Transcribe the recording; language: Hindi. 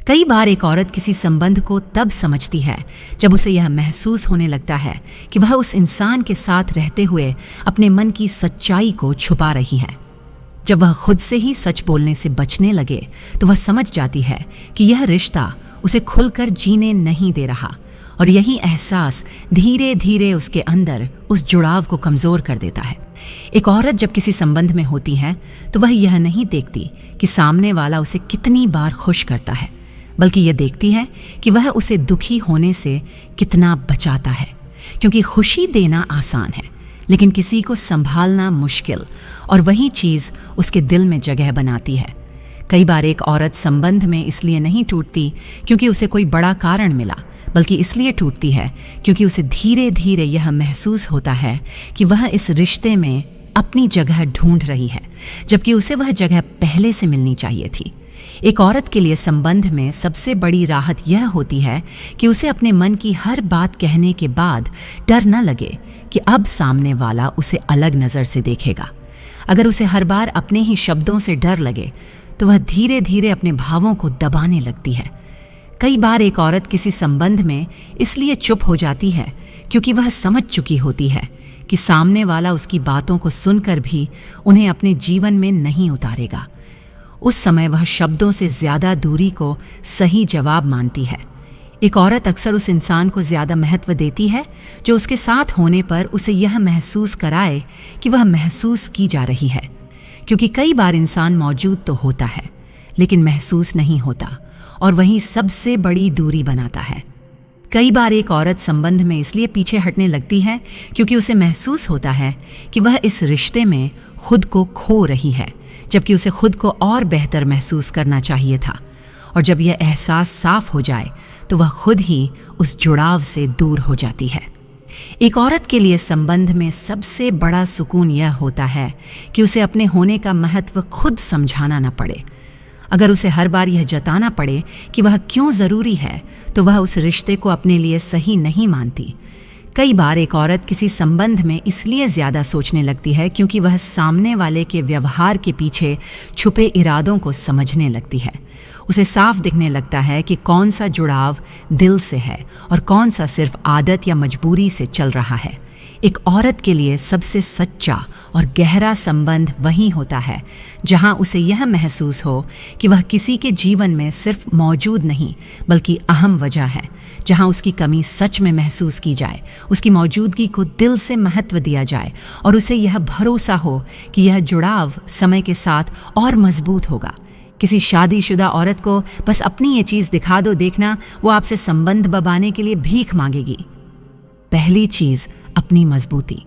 कई बार एक औरत किसी संबंध को तब समझती है जब उसे यह महसूस होने लगता है कि वह उस इंसान के साथ रहते हुए अपने मन की सच्चाई को छुपा रही है। जब वह खुद से ही सच बोलने से बचने लगे तो वह समझ जाती है कि यह रिश्ता उसे खुलकर जीने नहीं दे रहा, और यही एहसास धीरे धीरे उसके अंदर उस जुड़ाव को कमज़ोर कर देता है। एक औरत जब किसी संबंध में होती है तो वह यह नहीं देखती कि सामने वाला उसे कितनी बार खुश करता है, बल्कि यह देखती है कि वह उसे दुखी होने से कितना बचाता है। क्योंकि खुशी देना आसान है, लेकिन किसी को संभालना मुश्किल, और वही चीज़ उसके दिल में जगह बनाती है। कई बार एक औरत संबंध में इसलिए नहीं टूटती क्योंकि उसे कोई बड़ा कारण मिला, बल्कि इसलिए टूटती है क्योंकि उसे धीरे धीरे यह महसूस होता है कि वह इस रिश्ते में अपनी जगह ढूंढ रही है, जबकि उसे वह जगह पहले से मिलनी चाहिए थी। एक औरत के लिए संबंध में सबसे बड़ी राहत यह होती है कि उसे अपने मन की हर बात कहने के बाद डर न लगे कि अब सामने वाला उसे अलग नज़र से देखेगा। अगर उसे हर बार अपने ही शब्दों से डर लगे तो वह धीरे धीरे अपने भावों को दबाने लगती है। कई बार एक औरत किसी संबंध में इसलिए चुप हो जाती है क्योंकि वह समझ चुकी होती है कि सामने वाला उसकी बातों को सुनकर भी उन्हें अपने जीवन में नहीं उतारेगा। उस समय वह शब्दों से ज़्यादा दूरी को सही जवाब मानती है। एक औरत अक्सर उस इंसान को ज़्यादा महत्व देती है जो उसके साथ होने पर उसे यह महसूस कराए कि वह महसूस की जा रही है, क्योंकि कई बार इंसान मौजूद तो होता है लेकिन महसूस नहीं होता, और वही सबसे बड़ी दूरी बनाता है। कई बार एक औरत संबंध में इसलिए पीछे हटने लगती है क्योंकि उसे महसूस होता है कि वह इस रिश्ते में खुद को खो रही है, जबकि उसे खुद को और बेहतर महसूस करना चाहिए था। और जब यह एहसास साफ हो जाए तो वह खुद ही उस जुड़ाव से दूर हो जाती है। एक औरत के लिए संबंध में सबसे बड़ा सुकून यह होता है कि उसे अपने होने का महत्व खुद समझाना न पड़े। अगर उसे हर बार यह जताना पड़े कि वह क्यों ज़रूरी है तो वह उस रिश्ते को अपने लिए सही नहीं मानती। कई बार एक औरत किसी संबंध में इसलिए ज़्यादा सोचने लगती है क्योंकि वह सामने वाले के व्यवहार के पीछे छुपे इरादों को समझने लगती है। उसे साफ दिखने लगता है कि कौन सा जुड़ाव दिल से है और कौन सा सिर्फ आदत या मजबूरी से चल रहा है। एक औरत के लिए सबसे सच्चा और गहरा संबंध वही होता है जहां उसे यह महसूस हो कि वह किसी के जीवन में सिर्फ मौजूद नहीं बल्कि अहम वजह है, जहां उसकी कमी सच में महसूस की जाए, उसकी मौजूदगी को दिल से महत्व दिया जाए, और उसे यह भरोसा हो कि यह जुड़ाव समय के साथ और मजबूत होगा। किसी शादीशुदा औरत को बस अपनी ये चीज़ दिखा दो, देखना वो आपसे संबंध बबाने के लिए भीख मांगेगी। पहली चीज़, अपनी मजबूती।